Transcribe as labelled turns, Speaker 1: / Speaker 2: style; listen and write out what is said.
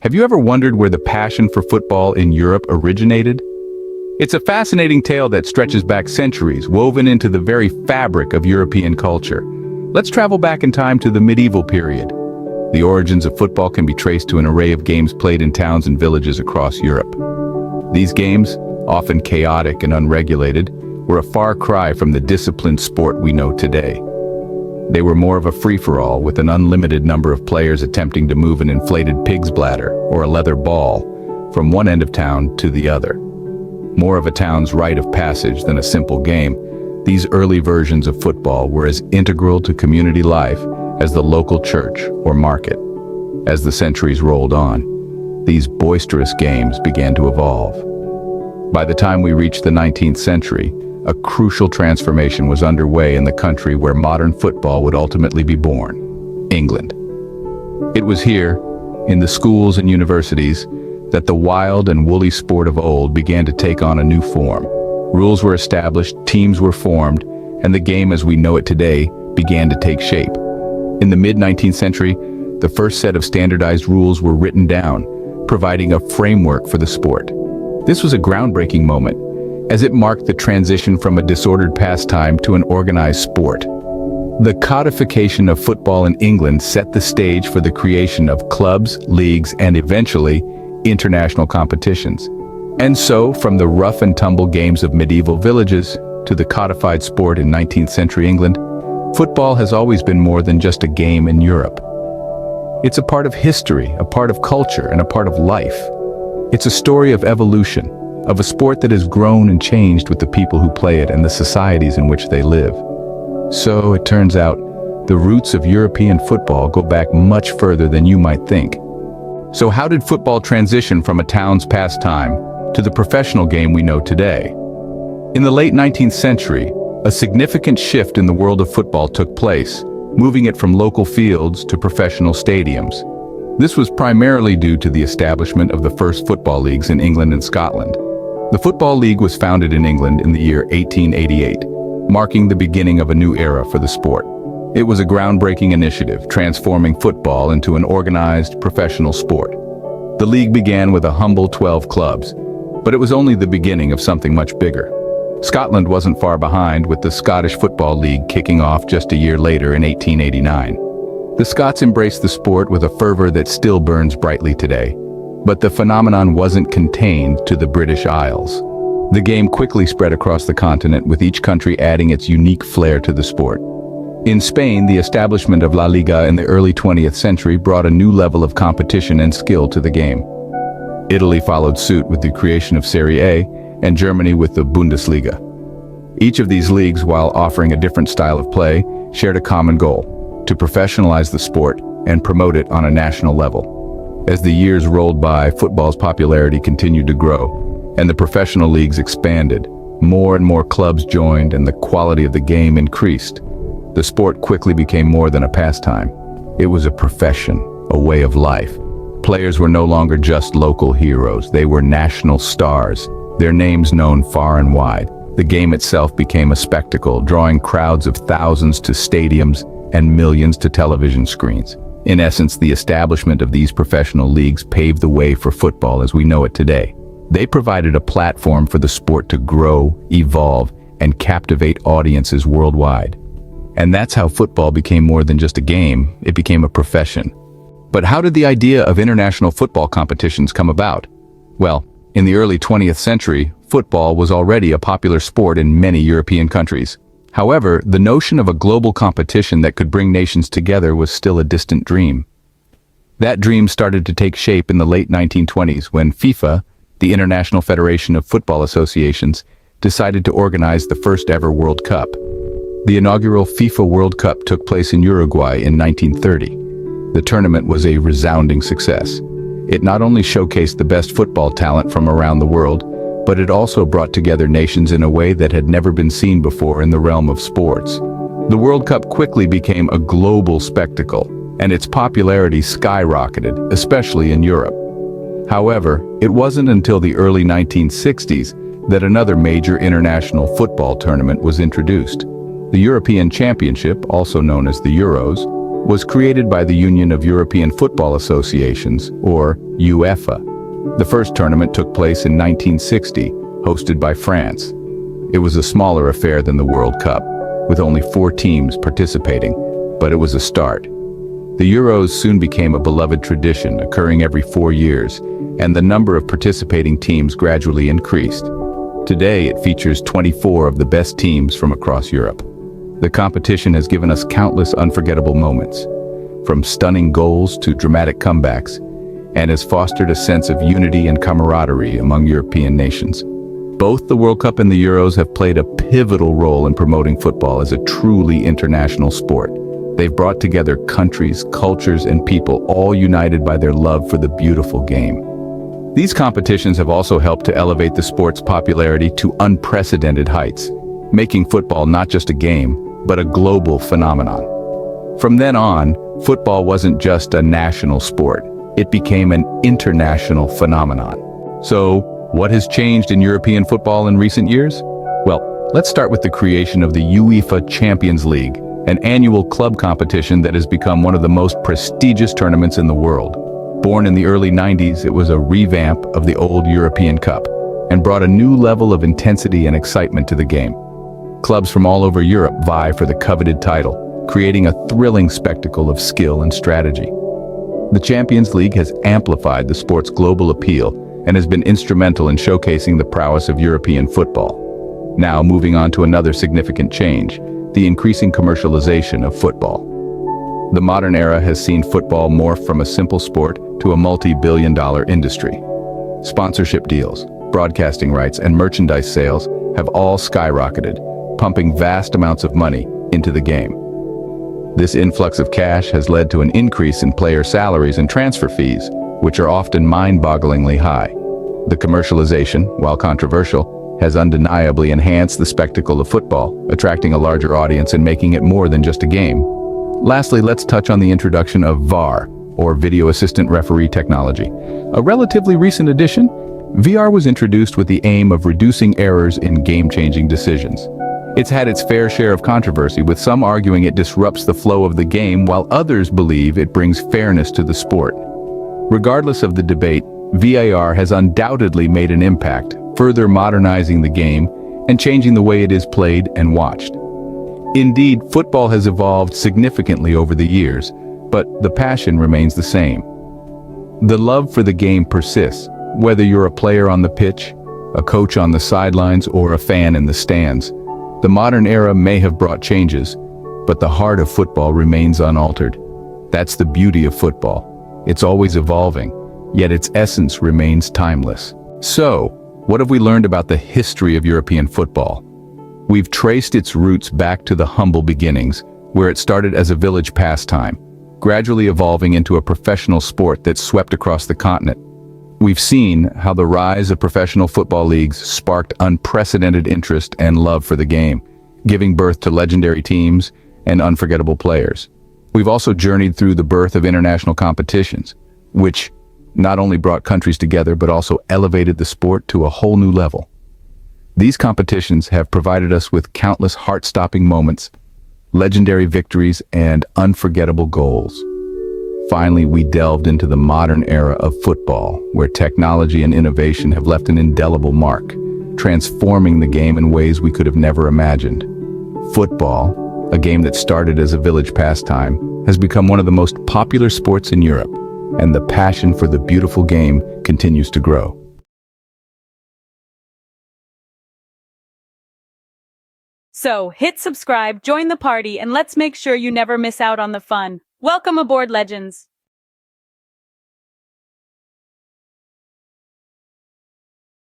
Speaker 1: Have you ever wondered where the passion for football in Europe originated? It's a fascinating tale that stretches back centuries, woven into the very fabric of European culture. Let's travel back in time to the medieval period. The origins of football can be traced to an array of games played in towns and villages across Europe. These games, often chaotic and unregulated, were a far cry from the disciplined sport we know today. They were more of a free-for-all, with an unlimited number of players attempting to move an inflated pig's bladder or a leather ball from one end of town to the other. More of a town's rite of passage than a simple game, these early versions of football were as integral to community life as the local church or market. As the centuries rolled on, these boisterous games began to evolve. By the time we reached the 19th century, a crucial transformation was underway in the country where modern football would ultimately be born: England. It was here, in the schools and universities, that the wild and woolly sport of old began to take on a new form. Rules were established, teams were formed, and the game as we know it today began to take shape. In the mid-19th century, the first set of standardized rules were written down, providing a framework for the sport. This was a groundbreaking moment, as it marked the transition from a disordered pastime to an organized sport. The codification of football in England set the stage for the creation of clubs, leagues, and eventually, international competitions. And so, from the rough and tumble games of medieval villages to the codified sport in 19th century England, football has always been more than just a game in Europe. It's a part of history, a part of culture, and a part of life. It's a story of evolution, of a sport that has grown and changed with the people who play it and the societies in which they live. So, it turns out, the roots of European football go back much further than you might think. So how did football transition from a town's pastime to the professional game we know today? In the late 19th century, a significant shift in the world of football took place, moving it from local fields to professional stadiums. This was primarily due to the establishment of the first football leagues in England and Scotland. The Football League was founded in England in the year 1888, marking the beginning of a new era for the sport. It was a groundbreaking initiative, transforming football into an organized, professional sport. The league began with a humble 12 clubs, but it was only the beginning of something much bigger. Scotland wasn't far behind, with the Scottish Football League kicking off just a year later in 1889. The Scots embraced the sport with a fervor that still burns brightly today. But the phenomenon wasn't contained to the British Isles. The game quickly spread across the continent, with each country adding its unique flair to the sport. In Spain, the establishment of La Liga in the early 20th century brought a new level of competition and skill to the game. Italy followed suit with the creation of Serie A, and Germany with the Bundesliga. Each of these leagues, while offering a different style of play, shared a common goal: to professionalize the sport and promote it on a national level. As the years rolled by, football's popularity continued to grow, and the professional leagues expanded. More and more clubs joined, and the quality of the game increased. The sport quickly became more than a pastime. It was a profession, a way of life. Players were no longer just local heroes, they were national stars, their names known far and wide. The game itself became a spectacle, drawing crowds of thousands to stadiums and millions to television screens. In essence, the establishment of these professional leagues paved the way for football as we know it today. They provided a platform for the sport to grow, evolve, and captivate audiences worldwide. And that's how football became more than just a game, it became a profession. But how did the idea of international football competitions come about? Well, in the early 20th century, football was already a popular sport in many European countries. However, the notion of a global competition that could bring nations together was still a distant dream. That dream started to take shape in the late 1920s when FIFA, the International Federation of Football Associations, decided to organize the first ever World Cup. The inaugural FIFA World Cup took place in Uruguay in 1930. The tournament was a resounding success. It not only showcased the best football talent from around the world, but it also brought together nations in a way that had never been seen before in the realm of sports. The World Cup quickly became a global spectacle, and its popularity skyrocketed, especially in Europe. However, it wasn't until the early 1960s that another major international football tournament was introduced. The European Championship, also known as the Euros, was created by the Union of European Football Associations, or UEFA. The first tournament took place in 1960, hosted by France. It was a smaller affair than the World Cup, with only 4 teams participating, but it was a start. The Euros soon became a beloved tradition, occurring every 4 years, and the number of participating teams gradually increased. Today, it features 24 of the best teams from across Europe. The competition has given us countless unforgettable moments, from stunning goals to dramatic comebacks, and has fostered a sense of unity and camaraderie among European nations. Both the World Cup and the Euros have played a pivotal role in promoting football as a truly international sport. They've brought together countries, cultures, and people, all united by their love for the beautiful game. These competitions have also helped to elevate the sport's popularity to unprecedented heights, making football not just a game, but a global phenomenon. From then on, football wasn't just a national sport. It became an international phenomenon. So, what has changed in European football in recent years? Well, let's start with the creation of the UEFA Champions League, an annual club competition that has become one of the most prestigious tournaments in the world. Born in the early 90s, it was a revamp of the old European Cup and brought a new level of intensity and excitement to the game. Clubs from all over Europe vie for the coveted title, creating a thrilling spectacle of skill and strategy. The Champions League has amplified the sport's global appeal and has been instrumental in showcasing the prowess of European football. Now, moving on to another significant change, the increasing commercialization of football. The modern era has seen football morph from a simple sport to a multi-billion-dollar industry. Sponsorship deals, broadcasting rights, and merchandise sales have all skyrocketed, pumping vast amounts of money into the game. This influx of cash has led to an increase in player salaries and transfer fees, which are often mind-bogglingly high. The commercialization, while controversial, has undeniably enhanced the spectacle of football, attracting a larger audience and making it more than just a game. Lastly, let's touch on the introduction of VAR, or Video Assistant Referee technology. A relatively recent addition, VR was introduced with the aim of reducing errors in game-changing decisions. It's had its fair share of controversy, with some arguing it disrupts the flow of the game, while others believe it brings fairness to the sport. Regardless of the debate, VAR has undoubtedly made an impact, further modernizing the game and changing the way it is played and watched. Indeed, football has evolved significantly over the years, but the passion remains the same. The love for the game persists, whether you're a player on the pitch, a coach on the sidelines, or a fan in the stands. The modern era may have brought changes, but the heart of football remains unaltered. That's the beauty of football. It's always evolving, yet its essence remains timeless. So, what have we learned about the history of European football? We've traced its roots back to the humble beginnings, where it started as a village pastime, gradually evolving into a professional sport that swept across the continent. We've seen how the rise of professional football leagues sparked unprecedented interest and love for the game, giving birth to legendary teams and unforgettable players. We've also journeyed through the birth of international competitions, which not only brought countries together but also elevated the sport to a whole new level. These competitions have provided us with countless heart-stopping moments, legendary victories, and unforgettable goals. Finally, we delved into the modern era of football, where technology and innovation have left an indelible mark, transforming the game in ways we could have never imagined. Football, a game that started as a village pastime, has become one of the most popular sports in Europe, and the passion for the beautiful game continues to grow.
Speaker 2: So, hit subscribe, join the party, and let's make sure you never miss out on the fun. Welcome aboard, legends!